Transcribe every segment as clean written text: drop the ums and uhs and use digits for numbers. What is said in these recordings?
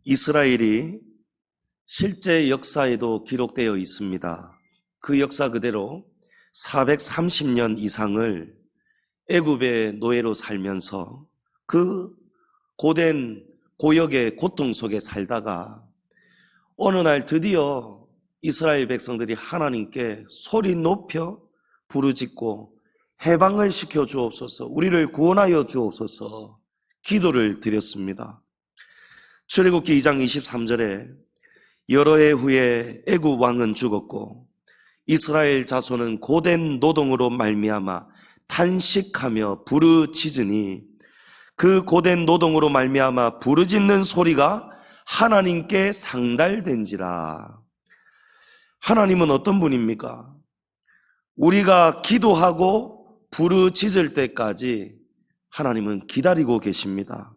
이스라엘이 실제 역사에도 기록되어 있습니다. 그 역사 그대로 430년 이상을 애굽의 노예로 살면서 그 고된 고역의 고통 속에 살다가 어느 날 드디어 이스라엘 백성들이 하나님께 소리 높여 부르짖고 해방을 시켜 주옵소서, 우리를 구원하여 주옵소서 기도를 드렸습니다. 출애굽기 2장 23절에 여러 해 후에 애굽 왕은 죽었고 이스라엘 자손은 고된 노동으로 말미암아 탄식하며 부르짖으니 그 고된 노동으로 말미암아 부르짖는 소리가 하나님께 상달된지라. 하나님은 어떤 분입니까? 우리가 기도하고 부르짖을 때까지 하나님은 기다리고 계십니다.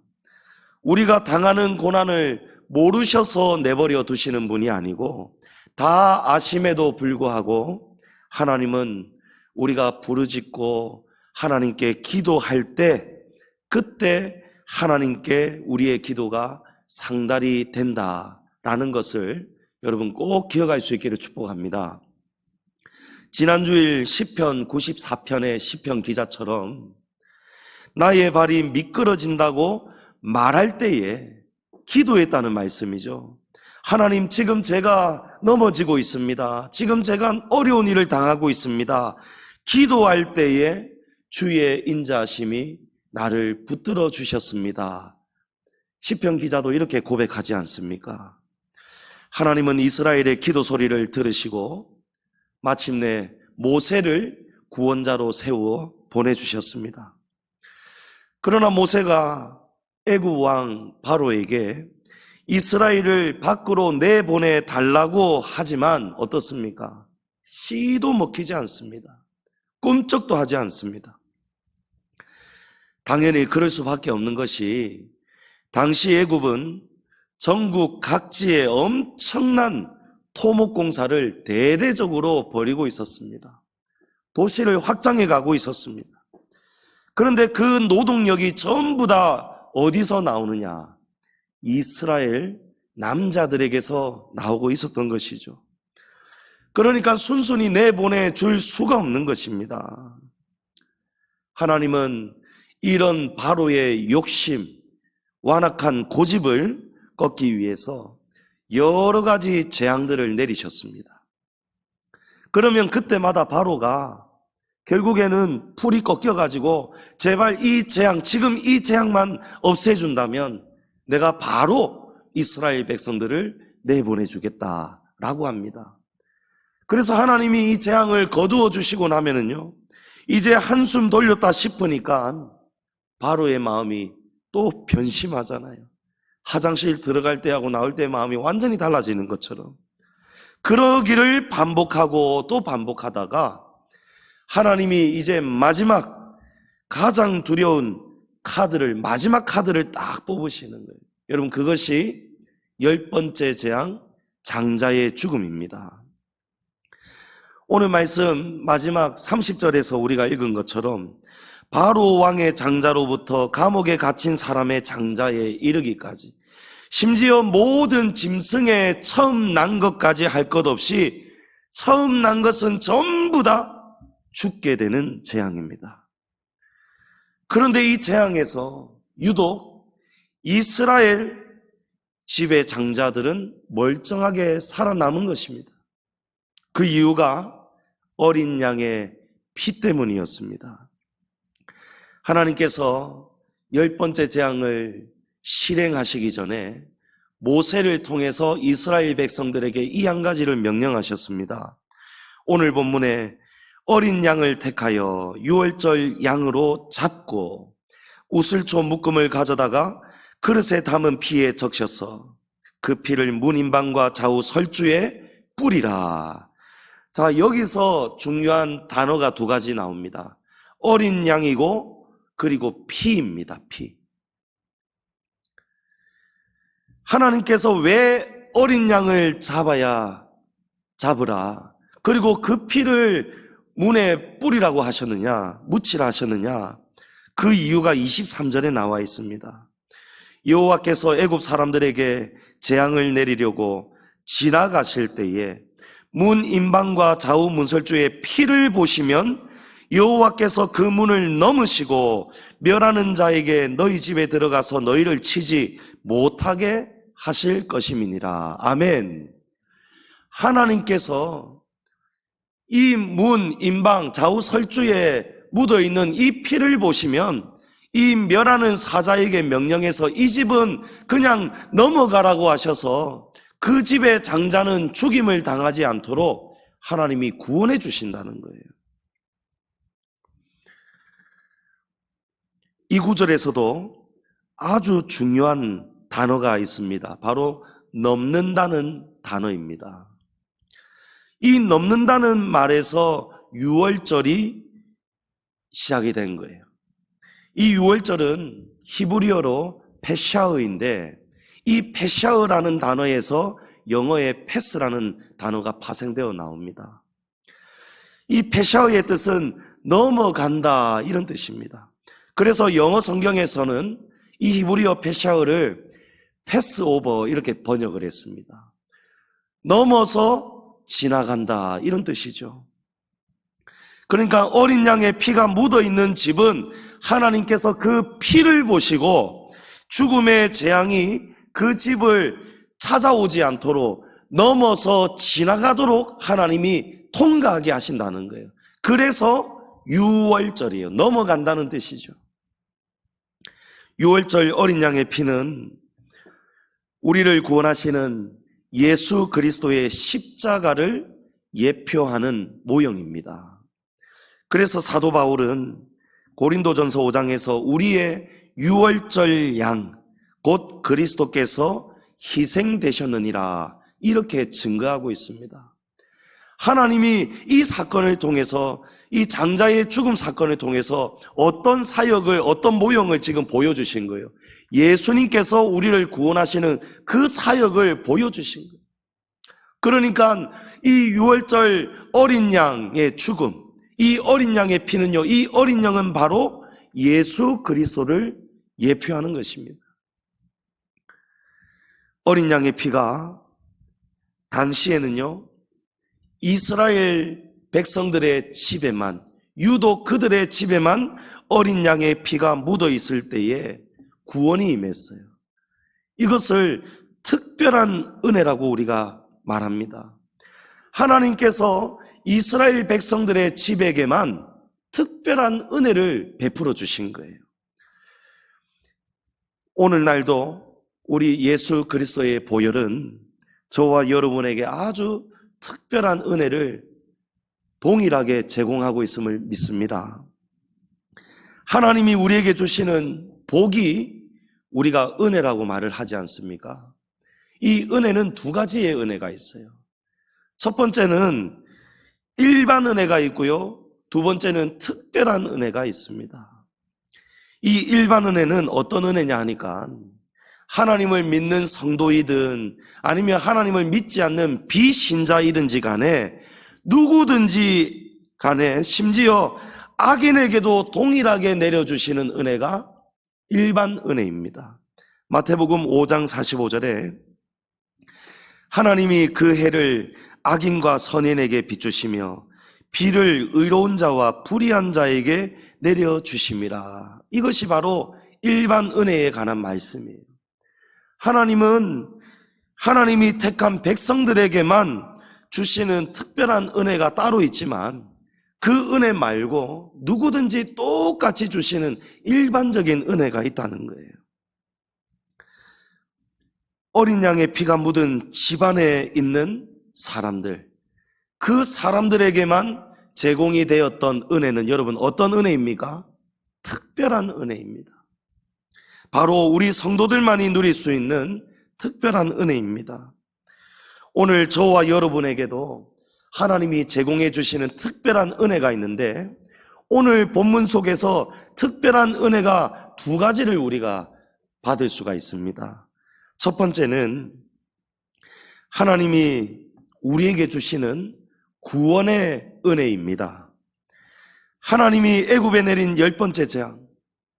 우리가 당하는 고난을 모르셔서 내버려 두시는 분이 아니고 다 아심에도 불구하고 하나님은 우리가 부르짖고 하나님께 기도할 때 그때 하나님께 우리의 기도가 상달이 된다라는 것을 여러분 꼭 기억할 수 있기를 축복합니다. 지난주일 시편 94편의 시편 기자처럼 나의 발이 미끄러진다고 말할 때에 기도했다는 말씀이죠. 하나님, 지금 제가 넘어지고 있습니다. 지금 제가 어려운 일을 당하고 있습니다. 기도할 때에 주의 인자하심이 나를 붙들어 주셨습니다. 시편 기자도 이렇게 고백하지 않습니까? 하나님은 이스라엘의 기도 소리를 들으시고 마침내 모세를 구원자로 세워 보내주셨습니다. 그러나 모세가 애굽 왕 바로에게 이스라엘을 밖으로 내보내 달라고 하지만 어떻습니까? 씨도 먹히지 않습니다. 꿈쩍도 하지 않습니다. 당연히 그럴 수밖에 없는 것이 당시 애굽은 전국 각지에 엄청난 토목공사를 대대적으로 벌이고 있었습니다. 도시를 확장해 가고 있었습니다. 그런데 그 노동력이 전부 다 어디서 나오느냐? 이스라엘 남자들에게서 나오고 있었던 것이죠. 그러니까 순순히 내보내 줄 수가 없는 것입니다. 하나님은 이런 바로의 욕심, 완악한 고집을 꺾기 위해서 여러 가지 재앙들을 내리셨습니다. 그러면 그때마다 바로가 결국에는 풀이 꺾여가지고 제발 이 재앙, 지금 이 재앙만 없애준다면 내가 바로 이스라엘 백성들을 내보내주겠다라고 합니다. 그래서 하나님이 이 재앙을 거두어 주시고 나면은요, 이제 한숨 돌렸다 싶으니까 바로의 마음이 또 변심하잖아요. 화장실 들어갈 때하고 나올 때 마음이 완전히 달라지는 것처럼 그러기를 반복하고 또 반복하다가 하나님이 이제 마지막 가장 두려운 카드를, 마지막 카드를 딱 뽑으시는 거예요. 여러분, 그것이 10번째 재앙, 장자의 죽음입니다. 오늘 말씀 마지막 30절에서 우리가 읽은 것처럼 바로 왕의 장자로부터 감옥에 갇힌 사람의 장자에 이르기까지, 심지어 모든 짐승의 처음 난 것까지 할 것 없이 처음 난 것은 전부 다 죽게 되는 재앙입니다. 그런데 이 재앙에서 유독 이스라엘 집의 장자들은 멀쩡하게 살아남은 것입니다. 그 이유가 어린 양의 피 때문이었습니다. 하나님께서 10번째 재앙을 실행하시기 전에 모세를 통해서 이스라엘 백성들에게 이 한 가지를 명령하셨습니다. 오늘 본문에 어린 양을 택하여 유월절 양으로 잡고 우슬초 묶음을 가져다가 그릇에 담은 피에 적셔서 그 피를 문인방과 좌우 설주에 뿌리라. 자, 여기서 중요한 단어가 두 가지 나옵니다. 어린 양이고 그리고 피입니다. 피. 하나님께서 왜 어린 양을 잡으라, 그리고 그 피를 문에 뿌리라고 하셨느냐, 묻히라 하셨느냐? 그 이유가 23절에 나와 있습니다. 여호와께서 애굽 사람들에게 재앙을 내리려고 지나가실 때에 문 임방과 좌우 문설주의 피를 보시면 여호와께서 그 문을 넘으시고 멸하는 자에게 너희 집에 들어가서 너희를 치지 못하게 하실 것임이니라. 아멘. 하나님께서 이 문 임방 좌우 설주에 묻어있는 이 피를 보시면 이 멸하는 사자에게 명령해서 이 집은 그냥 넘어가라고 하셔서 그 집의 장자는 죽임을 당하지 않도록 하나님이 구원해 주신다는 거예요. 이 구절에서도 아주 중요한 단어가 있습니다. 바로 넘는다는 단어입니다. 이 넘는다는 말에서 유월절이 시작이 된 거예요. 이 유월절은 히브리어로 페샤흐인데 이 페샤흐라는 단어에서 영어의 패스라는 단어가 파생되어 나옵니다. 이 페샤흐의 뜻은 넘어간다 이런 뜻입니다. 그래서 영어 성경에서는 이 히브리어 페샤흐를 패스오버 이렇게 번역을 했습니다. 넘어서 지나간다 이런 뜻이죠. 그러니까 어린 양의 피가 묻어있는 집은 하나님께서 그 피를 보시고 죽음의 재앙이 그 집을 찾아오지 않도록 넘어서 지나가도록 하나님이 통과하게 하신다는 거예요. 그래서 유월절이에요. 넘어간다는 뜻이죠. 유월절 어린 양의 피는 우리를 구원하시는 예수 그리스도의 십자가를 예표하는 모형입니다. 그래서 사도 바울은 고린도전서 5장에서 우리의 유월절 양 곧 그리스도께서 희생되셨느니라 이렇게 증거하고 있습니다. 하나님이 이 사건을 통해서 이 장자의 죽음 사건을 통해서 어떤 사역을 어떤 모형을 지금 보여주신 거예요. 예수님께서 우리를 구원하시는 그 사역을 보여주신 거예요. 그러니까 이 유월절 어린 양의 죽음, 이 어린 양의 피는요, 이 어린 양은 바로 예수 그리스도를 예표하는 것입니다. 어린 양의 피가 당시에는요 이스라엘 백성들의 집에만, 유독 그들의 집에만 어린 양의 피가 묻어 있을 때에 구원이 임했어요. 이것을 특별한 은혜라고 우리가 말합니다. 하나님께서 이스라엘 백성들의 집에게만 특별한 은혜를 베풀어 주신 거예요. 오늘날도 우리 예수 그리스도의 보혈은 저와 여러분에게 아주 특별한 은혜를 동일하게 제공하고 있음을 믿습니다. 하나님이 우리에게 주시는 복이 우리가 은혜라고 말을 하지 않습니까? 이 은혜는 두 가지의 은혜가 있어요. 첫 번째는 일반 은혜가 있고요, 두 번째는 특별한 은혜가 있습니다. 이 일반 은혜는 어떤 은혜냐 하니까 하나님을 믿는 성도이든 아니면 하나님을 믿지 않는 비신자이든지 간에 누구든지 간에 심지어 악인에게도 동일하게 내려주시는 은혜가 일반 은혜입니다. 마태복음 5장 45절에 하나님이 그 해를 악인과 선인에게 비추시며 비를 의로운 자와 불의한 자에게 내려주심이라. 이것이 바로 일반 은혜에 관한 말씀이에요. 하나님은 하나님이 택한 백성들에게만 주시는 특별한 은혜가 따로 있지만 그 은혜 말고 누구든지 똑같이 주시는 일반적인 은혜가 있다는 거예요. 어린 양의 피가 묻은 집안에 있는 사람들, 그 사람들에게만 제공이 되었던 은혜는 여러분 어떤 은혜입니까? 특별한 은혜입니다. 바로 우리 성도들만이 누릴 수 있는 특별한 은혜입니다. 오늘 저와 여러분에게도 하나님이 제공해 주시는 특별한 은혜가 있는데 오늘 본문 속에서 특별한 은혜가 두 가지를 우리가 받을 수가 있습니다. 첫 번째는 하나님이 우리에게 주시는 구원의 은혜입니다. 하나님이 애굽에 내린 10번째 재앙,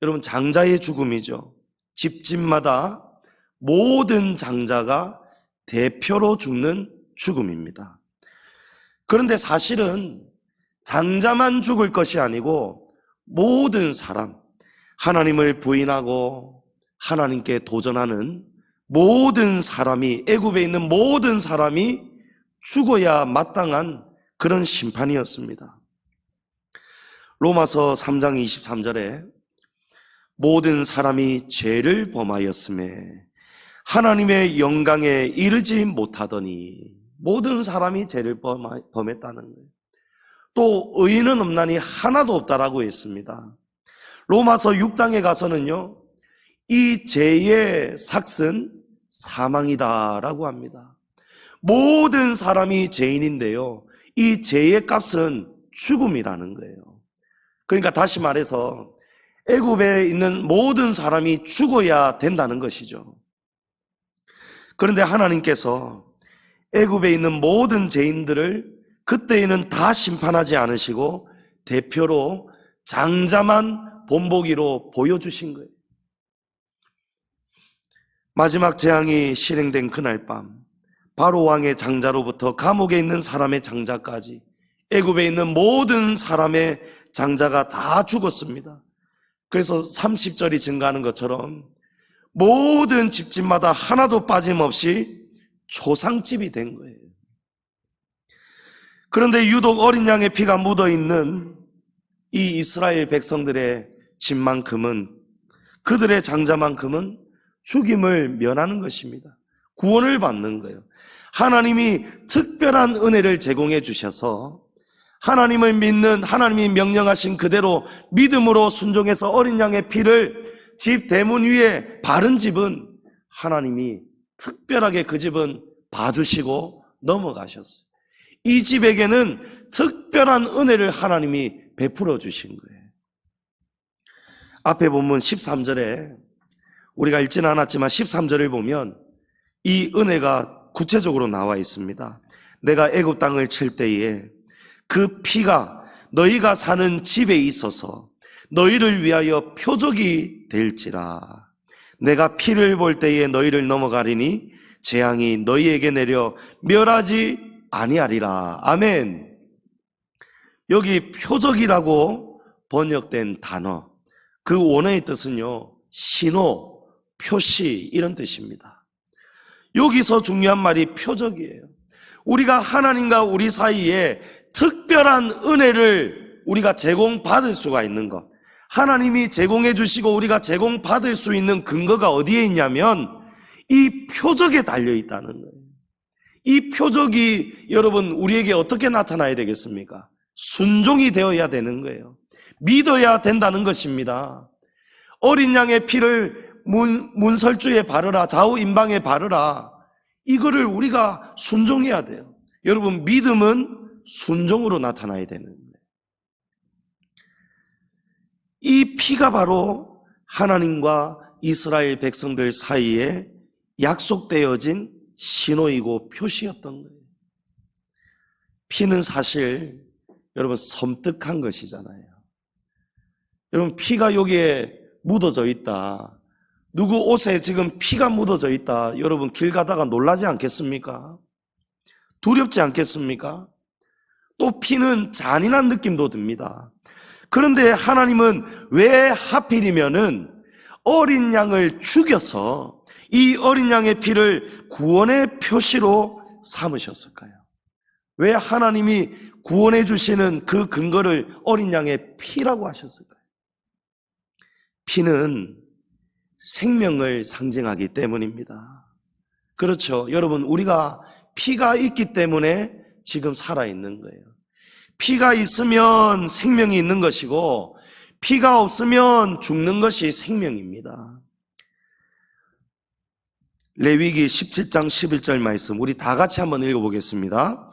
여러분 장자의 죽음이죠. 집집마다 모든 장자가 대표로 죽는 죽음입니다. 그런데 사실은 장자만 죽을 것이 아니고 모든 사람, 하나님을 부인하고 하나님께 도전하는 모든 사람이, 애굽에 있는 모든 사람이 죽어야 마땅한 그런 심판이었습니다. 로마서 3장 23절에 모든 사람이 죄를 범하였음에 하나님의 영광에 이르지 못하더니, 모든 사람이 죄를 범했다는 거예요. 또 의인은 없나니 하나도 없다라고 했습니다. 로마서 6장에 가서는요, 이 죄의 삭은 사망이다라고 합니다. 모든 사람이 죄인인데요, 이 죄의 값은 죽음이라는 거예요. 그러니까 다시 말해서 애굽에 있는 모든 사람이 죽어야 된다는 것이죠. 그런데 하나님께서 애굽에 있는 모든 죄인들을 그때에는 다 심판하지 않으시고 대표로 장자만 본보기로 보여주신 거예요. 마지막 재앙이 실행된 그날 밤, 바로 왕의 장자로부터 감옥에 있는 사람의 장자까지 애굽에 있는 모든 사람의 장자가 다 죽었습니다. 그래서 30절이 증가하는 것처럼 모든 집집마다 하나도 빠짐없이 초상집이 된 거예요. 그런데 유독 어린 양의 피가 묻어있는 이 이스라엘 백성들의 집만큼은, 그들의 장자만큼은 죽임을 면하는 것입니다. 구원을 받는 거예요. 하나님이 특별한 은혜를 제공해 주셔서 하나님을 믿는, 하나님이 명령하신 그대로 믿음으로 순종해서 어린 양의 피를 집 대문 위에 바른 집은 하나님이 특별하게 그 집은 봐주시고 넘어가셨어요. 이 집에게는 특별한 은혜를 하나님이 베풀어 주신 거예요. 앞에 본문 13절에 우리가 읽지는 않았지만 13절을 보면 이 은혜가 구체적으로 나와 있습니다. 내가 애굽 땅을 칠 때에 그 피가 너희가 사는 집에 있어서 너희를 위하여 표적이 될지라. 내가 피를 볼 때에 너희를 넘어가리니 재앙이 너희에게 내려 멸하지 아니하리라. 아멘. 여기 표적이라고 번역된 단어, 그 원어의 뜻은요, 신호, 표시, 이런 뜻입니다. 여기서 중요한 말이 표적이에요. 우리가 하나님과 우리 사이에 특별한 은혜를 우리가 제공받을 수가 있는 것, 하나님이 제공해 주시고 우리가 제공받을 수 있는 근거가 어디에 있냐면 이 표적에 달려 있다는 거예요. 이 표적이 여러분 우리에게 어떻게 나타나야 되겠습니까? 순종이 되어야 되는 거예요. 믿어야 된다는 것입니다. 어린 양의 피를 문설주에 바르라, 좌우 임방에 바르라, 이거를 우리가 순종해야 돼요. 여러분, 믿음은 순종으로 나타나야 되는 거예요. 이 피가 바로 하나님과 이스라엘 백성들 사이에 약속되어진 신호이고 표시였던 거예요. 피는 사실 여러분 섬뜩한 것이잖아요. 여러분, 피가 여기에 묻어져 있다, 누구 옷에 지금 피가 묻어져 있다, 여러분 길 가다가 놀라지 않겠습니까? 두렵지 않겠습니까? 또 피는 잔인한 느낌도 듭니다. 그런데 하나님은 왜 하필이면은 어린 양을 죽여서 이 어린 양의 피를 구원의 표시로 삼으셨을까요? 왜 하나님이 구원해 주시는 그 근거를 어린 양의 피라고 하셨을까요? 피는 생명을 상징하기 때문입니다. 그렇죠. 여러분, 우리가 피가 있기 때문에 지금 살아있는 거예요. 피가 있으면 생명이 있는 것이고 피가 없으면 죽는 것이 생명입니다. 레위기 17장 11절 말씀 우리 다 같이 한번 읽어보겠습니다.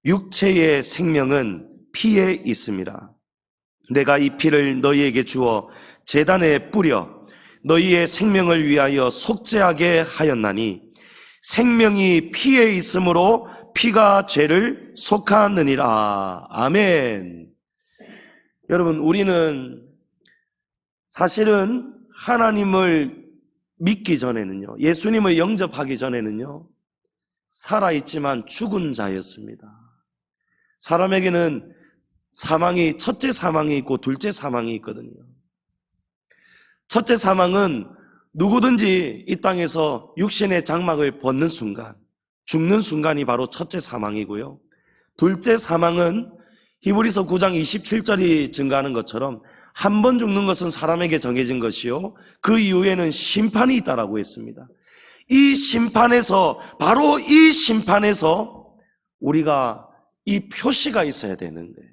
육체의 생명은 피에 있음이라. 내가 이 피를 너희에게 주어 제단에 뿌려 너희의 생명을 위하여 속죄하게 하였나니 생명이 피에 있으므로 피가 죄를 속하느니라. 아멘. 여러분, 우리는 사실은 하나님을 믿기 전에는요, 예수님을 영접하기 전에는요, 살아있지만 죽은 자였습니다. 사람에게는 첫째 사망이 있고 둘째 사망이 있거든요. 첫째 사망은 누구든지 이 땅에서 육신의 장막을 벗는 순간, 죽는 순간이 바로 첫째 사망이고요. 둘째 사망은 히브리서 9장 27절이 증가하는 것처럼 한 번 죽는 것은 사람에게 정해진 것이요, 그 이후에는 심판이 있다라고 했습니다. 바로 이 심판에서 우리가 이 표시가 있어야 되는 거예요.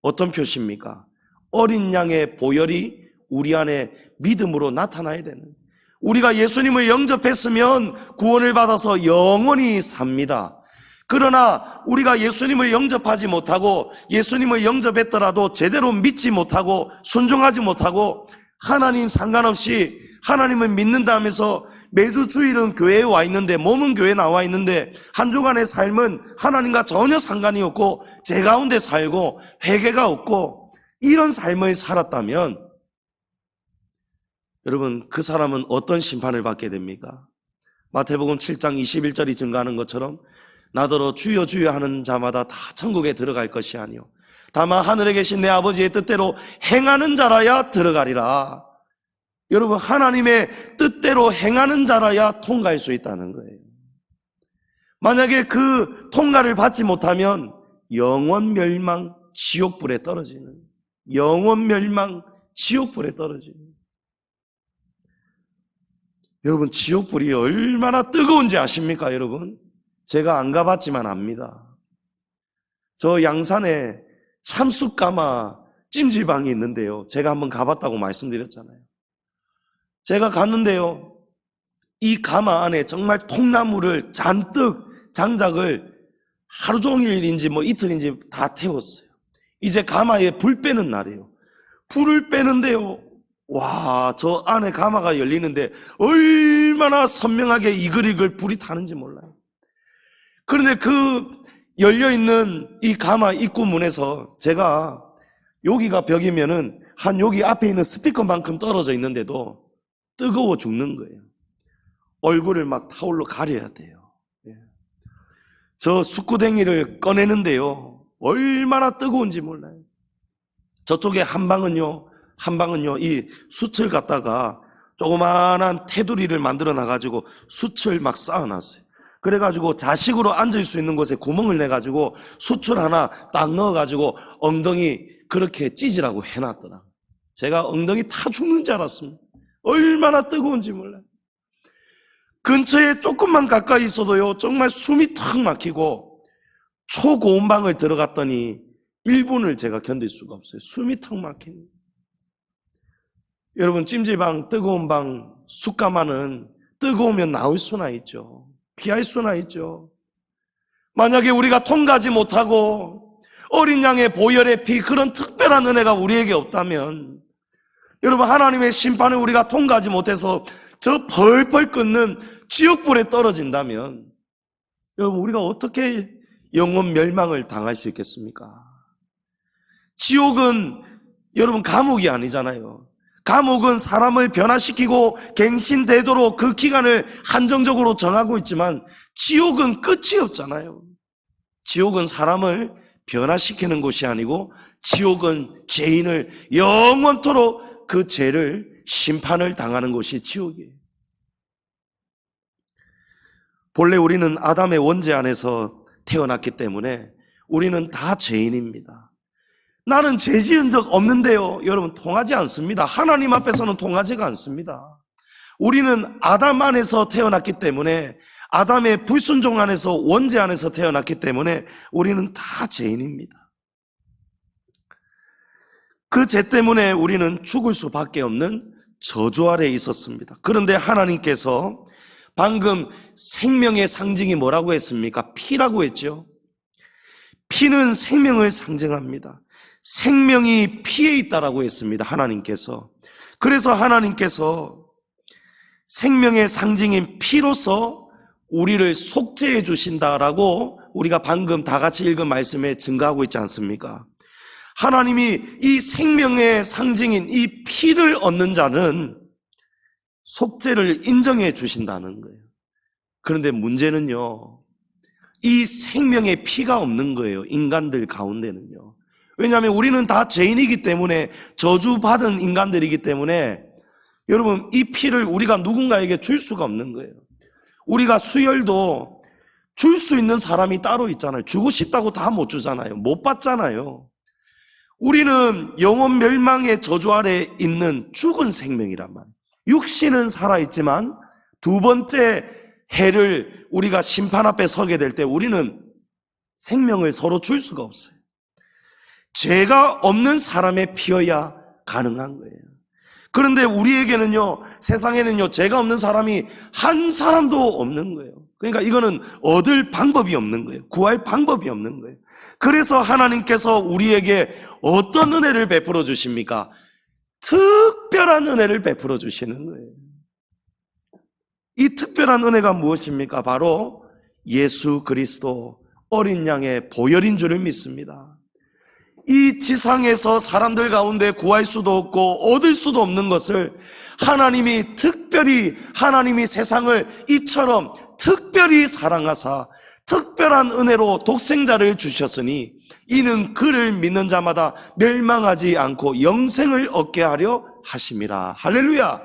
어떤 표시입니까? 어린 양의 보혈이 우리 안에 믿음으로 나타나야 되는 거예요. 우리가 예수님을 영접했으면 구원을 받아서 영원히 삽니다. 그러나 우리가 예수님을 영접하지 못하고, 예수님을 영접했더라도 제대로 믿지 못하고 순종하지 못하고, 하나님 상관없이 하나님을 믿는다 하면서 매주 주일은 교회에 와 있는데, 몸은 교회에 나와 있는데 한 주간의 삶은 하나님과 전혀 상관이 없고 제 가운데 살고 회개가 없고, 이런 삶을 살았다면 여러분, 그 사람은 어떤 심판을 받게 됩니까? 마태복음 7장 21절이 증가하는 것처럼 나더러 주여 주여 하는 자마다 다 천국에 들어갈 것이 아니요 다만 하늘에 계신 내 아버지의 뜻대로 행하는 자라야 들어가리라. 여러분, 하나님의 뜻대로 행하는 자라야 통과할 수 있다는 거예요. 만약에 그 통과를 받지 못하면 영원 멸망, 지옥불에 떨어지는, 영원 멸망, 지옥불에 떨어지는. 여러분, 지옥불이 얼마나 뜨거운지 아십니까, 여러분? 제가 안 가봤지만 압니다. 저 양산에 참숯가마 찜질방이 있는데요, 제가 한번 가봤다고 말씀드렸잖아요. 제가 갔는데요, 이 가마 안에 정말 통나무를 잔뜩, 장작을 하루 종일인지 이틀인지 다 태웠어요. 이제 가마에 불 빼는 날이에요. 불을 빼는데요, 와, 저 안에 가마가 열리는데 얼마나 선명하게 이글이글 불이 타는지 몰라요. 그런데 그 열려있는 이 가마 입구문에서 제가, 여기가 벽이면은 한 여기 앞에 있는 스피커만큼 떨어져 있는데도 뜨거워 죽는 거예요. 얼굴을 막 타올로 가려야 돼요. 저 숯구덩이를 꺼내는데요, 얼마나 뜨거운지 몰라요. 저쪽에 한 방은요, 이 숯을 갖다가 조그마한 테두리를 만들어 놔가지고 숯을 막 쌓아놨어요. 그래가지고 자식으로 앉을 수 있는 곳에 구멍을 내가지고 숯을 하나 딱 넣어가지고 엉덩이 그렇게 찢으라고 해놨더라. 제가 엉덩이 타 죽는 줄 알았습니다. 얼마나 뜨거운지 몰라요. 근처에 조금만 가까이 있어도요, 정말 숨이 턱 막히고, 초고온방을 들어갔더니 1분을 제가 견딜 수가 없어요. 숨이 턱 막히는. 여러분, 찜질방, 뜨거운 방, 숯가마는 뜨거우면 나올 수나 있죠. 피할 수나 있죠. 만약에 우리가 통과하지 못하고 어린 양의 보혈의 피, 그런 특별한 은혜가 우리에게 없다면, 여러분, 하나님의 심판을 우리가 통과하지 못해서 저 펄펄 끓는 지옥불에 떨어진다면, 여러분, 우리가 어떻게 영원 멸망을 당할 수 있겠습니까? 지옥은 여러분 감옥이 아니잖아요. 감옥은 사람을 변화시키고 갱신되도록 그 기간을 한정적으로 정하고 있지만, 지옥은 끝이 없잖아요. 지옥은 사람을 변화시키는 곳이 아니고, 지옥은 죄인을 영원토록 그 죄를, 심판을 당하는 곳이 지옥이에요. 본래 우리는 아담의 원죄 안에서 태어났기 때문에 우리는 다 죄인입니다. 나는 죄 지은 적 없는데요, 여러분, 통하지 않습니다. 하나님 앞에서는 통하지가 않습니다. 우리는 아담 안에서 태어났기 때문에, 아담의 불순종 안에서, 원죄 안에서 태어났기 때문에 우리는 다 죄인입니다. 그 죄 때문에 우리는 죽을 수밖에 없는 저주 아래에 있었습니다. 그런데 하나님께서 방금 생명의 상징이 뭐라고 했습니까? 피라고 했죠. 피는 생명을 상징합니다. 생명이 피에 있다라고 했습니다, 하나님께서. 그래서 하나님께서 생명의 상징인 피로서 우리를 속죄해 주신다라고 우리가 방금 다 같이 읽은 말씀에 증가하고 있지 않습니까? 하나님이 이 생명의 상징인 이 피를 얻는 자는 속죄를 인정해 주신다는 거예요. 그런데 문제는요, 이 생명의 피가 없는 거예요. 인간들 가운데는요. 왜냐하면 우리는 다 죄인이기 때문에, 저주받은 인간들이기 때문에 여러분, 이 피를 우리가 누군가에게 줄 수가 없는 거예요. 우리가 수혈도 줄 수 있는 사람이 따로 있잖아요. 주고 싶다고 다 못 주잖아요. 못 받잖아요. 우리는 영원 멸망의 저주 아래 있는 죽은 생명이란 말이에요. 육신은 살아있지만 두 번째 해를 우리가 심판 앞에 서게 될 때 우리는 생명을 서로 줄 수가 없어요. 죄가 없는 사람의 피여야 가능한 거예요. 그런데 우리에게는요, 세상에는요, 죄가 없는 사람이 한 사람도 없는 거예요. 그러니까 이거는 얻을 방법이 없는 거예요. 구할 방법이 없는 거예요. 그래서 하나님께서 우리에게 어떤 은혜를 베풀어 주십니까? 특별한 은혜를 베풀어 주시는 거예요. 이 특별한 은혜가 무엇입니까? 바로 예수 그리스도 어린 양의 보혈인 줄을 믿습니다. 이 지상에서 사람들 가운데 구할 수도 없고 얻을 수도 없는 것을 하나님이 특별히, 하나님이 세상을 이처럼 특별히 사랑하사 특별한 은혜로 독생자를 주셨으니 이는 그를 믿는 자마다 멸망하지 않고 영생을 얻게 하려 하심이라. 할렐루야.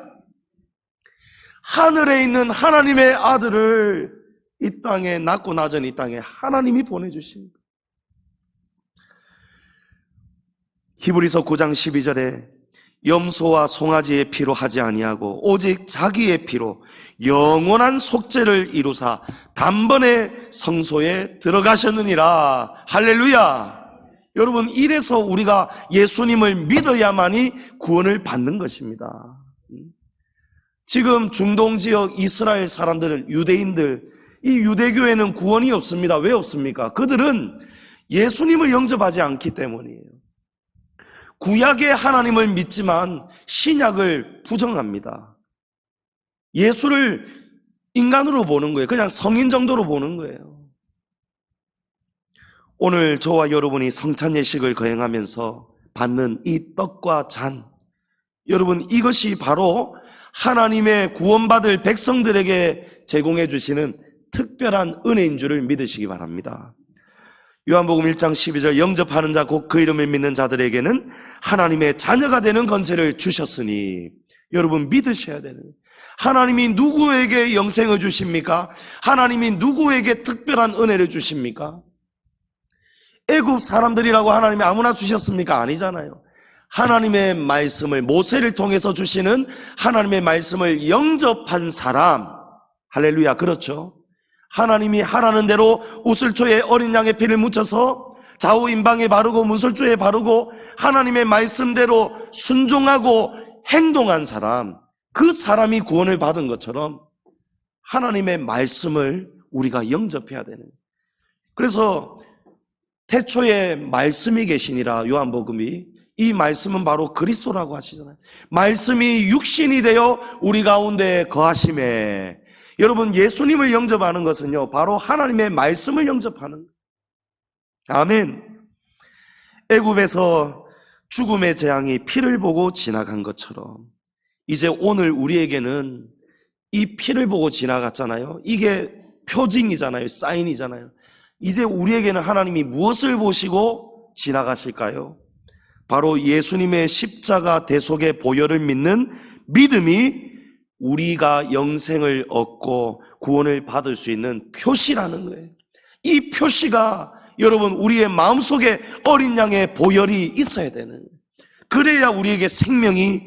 하늘에 있는 하나님의 아들을 이 땅에, 낳고 낮은 이 땅에 하나님이 보내주십니다. 히브리서 9장 12절에 염소와 송아지의 피로 하지 아니하고 오직 자기의 피로 영원한 속죄를 이루사 단번에 성소에 들어가셨느니라. 할렐루야. 여러분, 이래서 우리가 예수님을 믿어야만이 구원을 받는 것입니다. 지금 중동 지역 이스라엘 사람들은, 유대인들, 이 유대교회는 구원이 없습니다. 왜 없습니까? 그들은 예수님을 영접하지 않기 때문이에요. 구약의 하나님을 믿지만 신약을 부정합니다. 예수를 인간으로 보는 거예요. 그냥 성인 정도로 보는 거예요. 오늘 저와 여러분이 성찬 예식을 거행하면서 받는 이 떡과 잔, 여러분, 이것이 바로 하나님의 구원받을 백성들에게 제공해 주시는 특별한 은혜인 줄을 믿으시기 바랍니다. 요한복음 1장 12절, 영접하는 자 곧 그 이름을 믿는 자들에게는 하나님의 자녀가 되는 권세를 주셨으니, 여러분 믿으셔야 되는, 하나님이 누구에게 영생을 주십니까? 하나님이 누구에게 특별한 은혜를 주십니까? 애굽 사람들이라고 하나님이 아무나 주셨습니까? 아니잖아요. 하나님의 말씀을, 모세를 통해서 주시는 하나님의 말씀을 영접한 사람, 할렐루야, 그렇죠? 하나님이 하라는 대로 우슬초에 어린 양의 피를 묻혀서 좌우 임방에 바르고 문설주에 바르고 하나님의 말씀대로 순종하고 행동한 사람, 그 사람이 구원을 받은 것처럼 하나님의 말씀을 우리가 영접해야 되는. 그래서 태초에 말씀이 계시니라, 요한복음이, 이 말씀은 바로 그리스도라고 하시잖아요. 말씀이 육신이 되어 우리 가운데 거하심에, 여러분, 예수님을 영접하는 것은요, 바로 하나님의 말씀을 영접하는 거예요. 아멘. 애굽에서 죽음의 재앙이 피를 보고 지나간 것처럼 이제 오늘 우리에게는 이 피를 보고 지나갔잖아요. 이게 표징이잖아요. 사인이잖아요. 이제 우리에게는 하나님이 무엇을 보시고 지나가실까요? 바로 예수님의 십자가 대속의 보혈을 믿는 믿음이 우리가 영생을 얻고 구원을 받을 수 있는 표시라는 거예요. 이 표시가 여러분, 우리의 마음속에 어린 양의 보혈이 있어야 되는 거예요. 그래야 우리에게 생명이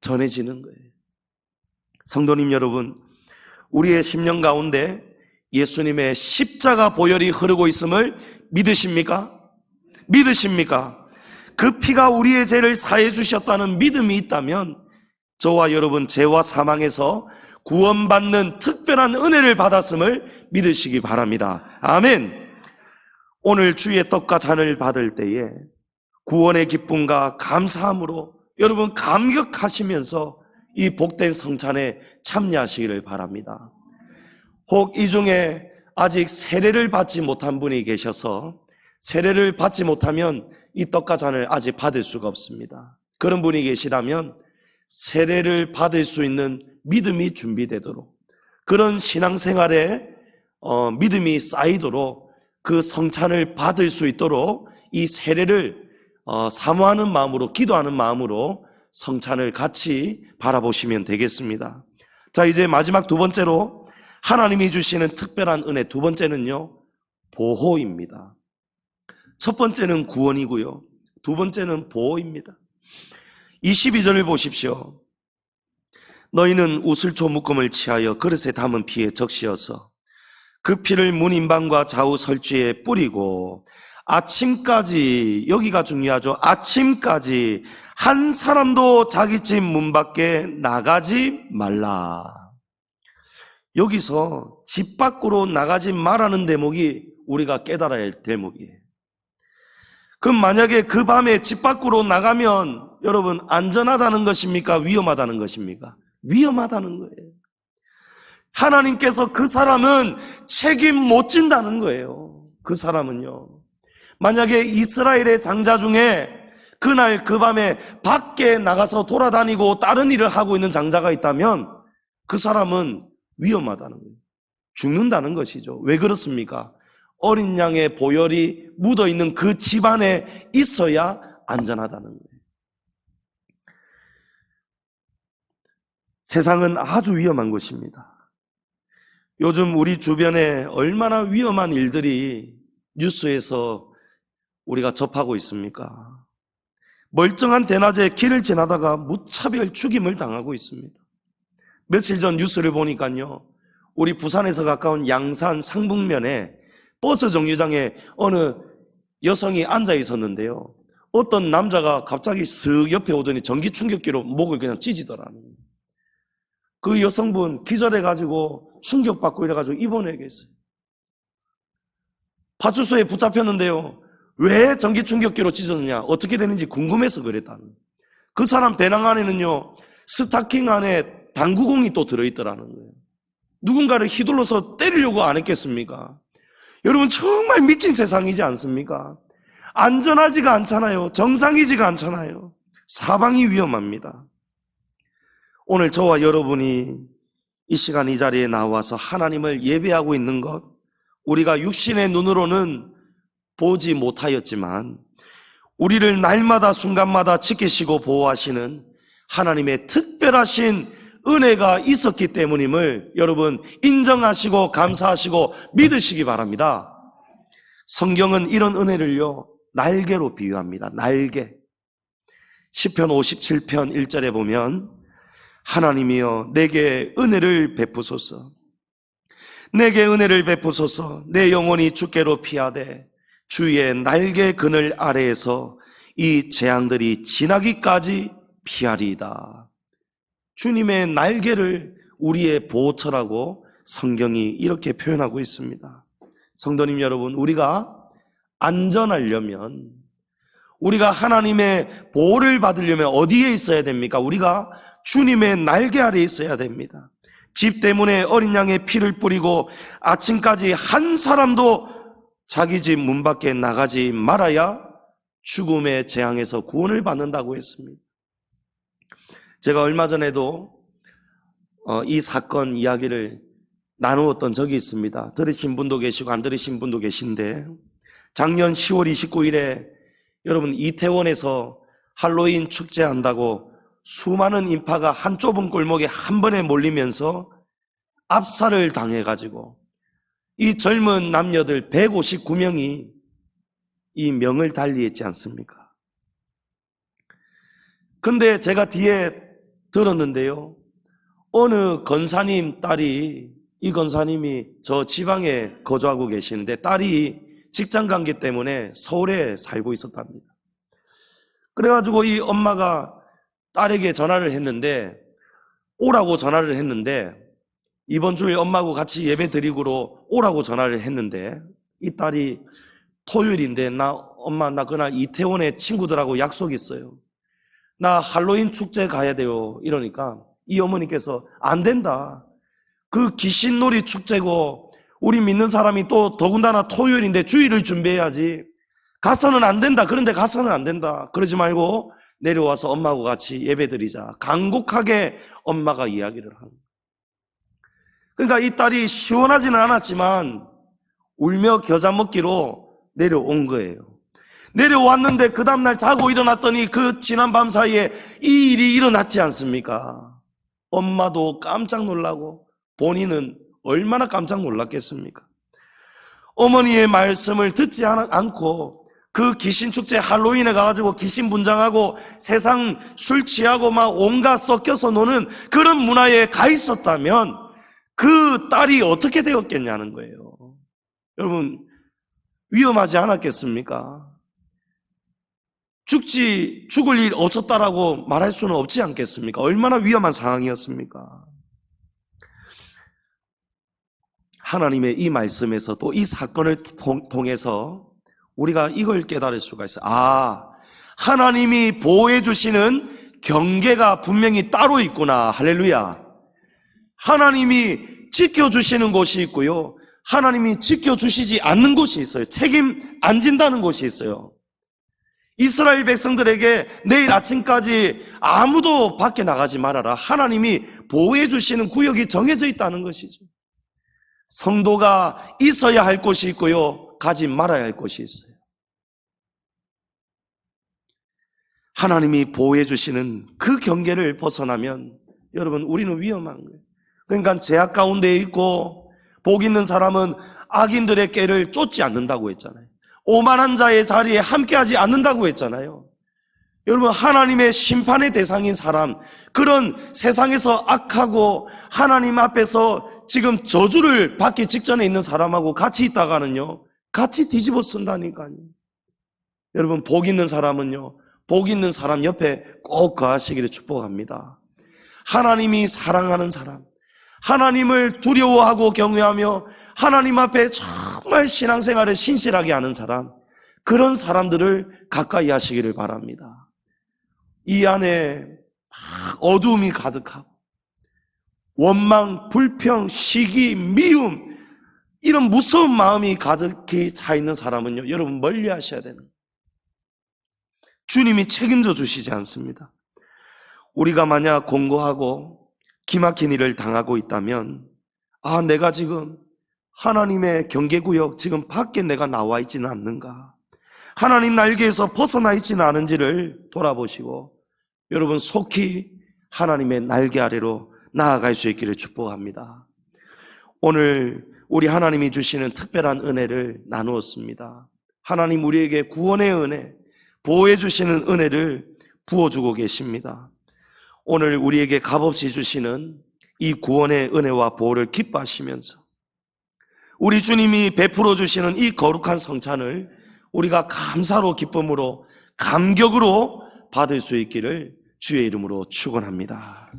전해지는 거예요. 성도님 여러분, 우리의 심령 가운데 예수님의 십자가 보혈이 흐르고 있음을 믿으십니까? 믿으십니까? 그 피가 우리의 죄를 사해 주셨다는 믿음이 있다면 저와 여러분, 죄와 사망에서 구원받는 특별한 은혜를 받았음을 믿으시기 바랍니다. 아멘. 오늘 주의 떡과 잔을 받을 때에 구원의 기쁨과 감사함으로 여러분 감격하시면서 이 복된 성찬에 참여하시기를 바랍니다. 혹 이 중에 아직 세례를 받지 못한 분이 계셔서 세례를 받지 못하면 이 떡과 잔을 아직 받을 수가 없습니다. 그런 분이 계시다면 세례를 받을 수 있는 믿음이 준비되도록, 그런 신앙생활에 믿음이 쌓이도록, 그 성찬을 받을 수 있도록 이 세례를 사모하는 마음으로, 기도하는 마음으로 성찬을 같이 바라보시면 되겠습니다. 자, 이제 마지막 두 번째로 하나님이 주시는 특별한 은혜, 두 번째는요, 보호입니다. 첫 번째는 구원이고요, 두 번째는 보호입니다. 22절을 보십시오. 너희는 우슬초 묶음을 취하여 그릇에 담은 피에 적시어서 그 피를 문 인방과 좌우 설주에 뿌리고 아침까지, 여기가 중요하죠, 아침까지 한 사람도 자기 집 문 밖에 나가지 말라. 여기서 집 밖으로 나가지 말라는 대목이 우리가 깨달아야 할 대목이에요. 그럼 만약에 그 밤에 집 밖으로 나가면 여러분 안전하다는 것입니까? 위험하다는 것입니까? 위험하다는 거예요. 하나님께서 그 사람은 책임 못 진다는 거예요. 그 사람은요, 만약에 이스라엘의 장자 중에 그날 그 밤에 밖에 나가서 돌아다니고 다른 일을 하고 있는 장자가 있다면 그 사람은 위험하다는 거예요. 죽는다는 것이죠. 왜 그렇습니까? 어린 양의 보혈이 묻어있는 그 집안에 있어야 안전하다는 거예요. 세상은 아주 위험한 곳입니다. 요즘 우리 주변에 얼마나 위험한 일들이 뉴스에서 우리가 접하고 있습니까? 멀쩡한 대낮에 길을 지나다가 무차별 죽임을 당하고 있습니다. 며칠 전 뉴스를 보니까요, 우리 부산에서 가까운 양산 상북면에 버스 정류장에 어느 여성이 앉아 있었는데요, 어떤 남자가 갑자기 쓱 옆에 오더니 전기 충격기로 목을 그냥 찢이더라는 거예요. 그 여성분 기절해가지고 충격받고 이래가지고 입원해 계세요. 파출소에 붙잡혔는데요, 왜 전기 충격기로 찢었느냐, 어떻게 되는지 궁금해서 그랬다는 거예요. 그 사람 배낭 안에는요, 스타킹 안에 당구공이 또 들어있더라는 거예요. 누군가를 휘둘러서 때리려고 안 했겠습니까? 여러분, 정말 미친 세상이지 않습니까? 안전하지가 않잖아요. 정상이지가 않잖아요. 사방이 위험합니다. 오늘 저와 여러분이 이 시간 이 자리에 나와서 하나님을 예배하고 있는 것, 우리가 육신의 눈으로는 보지 못하였지만 우리를 날마다 순간마다 지키시고 보호하시는 하나님의 특별하신 은혜가 있었기 때문임을 여러분 인정하시고 감사하시고 믿으시기 바랍니다. 성경은 이런 은혜를요, 날개로 비유합니다. 날개. 시편 57편 1절에 보면 하나님이여 내게 은혜를 베푸소서, 내게 은혜를 베푸소서, 내 영혼이 주께로 피하되 주의 날개 그늘 아래에서 이 재앙들이 지나기까지 피하리이다. 주님의 날개를 우리의 보호처라고 성경이 이렇게 표현하고 있습니다. 성도님 여러분, 우리가 안전하려면, 우리가 하나님의 보호를 받으려면 어디에 있어야 됩니까? 우리가 주님의 날개 아래에 있어야 됩니다. 집 때문에 어린 양의 피를 뿌리고 아침까지 한 사람도 자기 집 문 밖에 나가지 말아야 죽음의 재앙에서 구원을 받는다고 했습니다. 제가 얼마 전에도 이 사건 이야기를 나누었던 적이 있습니다. 들으신 분도 계시고 안 들으신 분도 계신데, 작년 10월 29일에 여러분 이태원에서 할로윈 축제한다고 수많은 인파가 한 좁은 골목에 한 번에 몰리면서 압살을 당해가지고 이 젊은 남녀들 159명이 이 명을 달리했지 않습니까? 근데 제가 뒤에 들었는데요, 어느 권사님 딸이, 이 권사님이 저 지방에 거주하고 계시는데 딸이 직장관계 때문에 서울에 살고 있었답니다. 그래가지고 이 엄마가 딸에게 전화를 했는데, 오라고 전화를 했는데, 이번 주에 엄마하고 같이 예배 드리고로 오라고 전화를 했는데, 이 딸이 토요일인데 엄마 나 그날 이태원에 친구들하고 약속 있어요, 나 할로윈 축제 가야 돼요 이러니까 이 어머니께서 안 된다, 그 귀신놀이 축제고 우리 믿는 사람이 또 더군다나 토요일인데 주일을 준비해야지, 가서는 안 된다, 그런데 가서는 안 된다, 그러지 말고 내려와서 엄마하고 같이 예배드리자. 간곡하게 엄마가 이야기를 하는 거예요. 그러니까 이 딸이 시원하지는 않았지만 울며 겨자 먹기로 내려온 거예요. 내려왔는데 그 다음날 자고 일어났더니 그 지난 밤 사이에 이 일이 일어났지 않습니까? 엄마도 깜짝 놀라고 본인은 얼마나 깜짝 놀랐겠습니까? 어머니의 말씀을 듣지 않고 그 귀신축제 할로윈에 가가지고 귀신 분장하고 세상 술 취하고 막 온갖 섞여서 노는 그런 문화에 가 있었다면 그 딸이 어떻게 되었겠냐는 거예요. 여러분, 위험하지 않았겠습니까? 죽을 일 없었다라고 말할 수는 없지 않겠습니까? 얼마나 위험한 상황이었습니까? 하나님의 이 말씀에서 또 이 사건을 통해서 우리가 이걸 깨달을 수가 있어요. 하나님이 보호해 주시는 경계가 분명히 따로 있구나. 할렐루야. 하나님이 지켜주시는 곳이 있고요, 하나님이 지켜주시지 않는 곳이 있어요. 책임 안 진다는 곳이 있어요. 이스라엘 백성들에게 내일 아침까지 아무도 밖에 나가지 말아라. 하나님이 보호해 주시는 구역이 정해져 있다는 것이죠. 성도가 있어야 할 곳이 있고요, 가지 말아야 할 곳이 있어요. 하나님이 보호해 주시는 그 경계를 벗어나면 여러분, 우리는 위험한 거예요. 그러니까 죄악 가운데 있고 복 있는 사람은 악인들의 꾀를 쫓지 않는다고 했잖아요. 오만한 자의 자리에 함께하지 않는다고 했잖아요. 여러분, 하나님의 심판의 대상인 사람, 그런 세상에서 악하고 하나님 앞에서 지금 저주를 받기 직전에 있는 사람하고 같이 있다가는요, 같이 뒤집어 쓴다니까요. 여러분, 복 있는 사람은요, 복 있는 사람 옆에 꼭 거하시기를 축복합니다. 하나님이 사랑하는 사람, 하나님을 두려워하고 경외하며 하나님 앞에 정말 신앙생활을 신실하게 하는 사람, 그런 사람들을 가까이 하시기를 바랍니다. 이 안에 어두움이 가득하고 원망, 불평, 시기, 미움, 이런 무서운 마음이 가득히 차 있는 사람은요, 여러분 멀리 하셔야 되는 거예요. 주님이 책임져 주시지 않습니다. 우리가 만약 공고하고 기막힌 일을 당하고 있다면, 내가 지금 하나님의 경계구역 지금 밖에 내가 나와 있지는 않는가, 하나님 날개에서 벗어나 있지는 않은지를 돌아보시고 여러분 속히 하나님의 날개 아래로 나아갈 수 있기를 축복합니다. 오늘 우리 하나님이 주시는 특별한 은혜를 나누었습니다. 하나님 우리에게 구원의 은혜, 보호해 주시는 은혜를 부어주고 계십니다. 오늘 우리에게 값없이 주시는 이 구원의 은혜와 보호를 기뻐하시면서 우리 주님이 베풀어 주시는 이 거룩한 성찬을 우리가 감사로, 기쁨으로, 감격으로 받을 수 있기를 주의 이름으로 축원합니다.